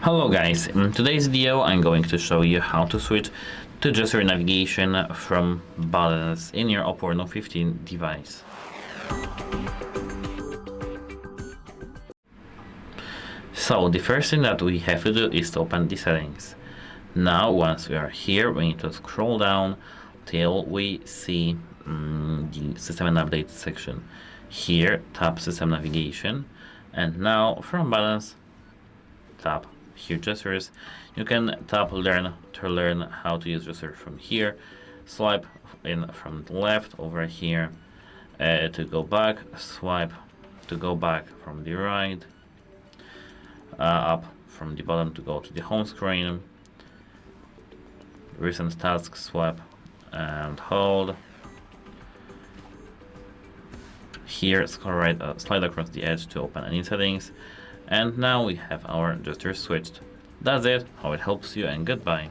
Hello guys, in today's video I'm going to show you how to switch to gesture navigation from buttons in your OPPO Reno 15 device. So the first thing that we have to do is to open the settings. Now once we are here, we need to scroll down till we see the system and update section. Here tap system navigation, and now from buttons tap here gestures. You can tap learn to learn how to use gesture from here. Swipe in from the left over here to go back. Swipe to go back from the right. Up from the bottom to go to the home screen. Recent tasks, swipe and hold. Here scroll right, slide across the edge to open any settings. And now we have our gesture switched. That's it, how it helps you, and goodbye.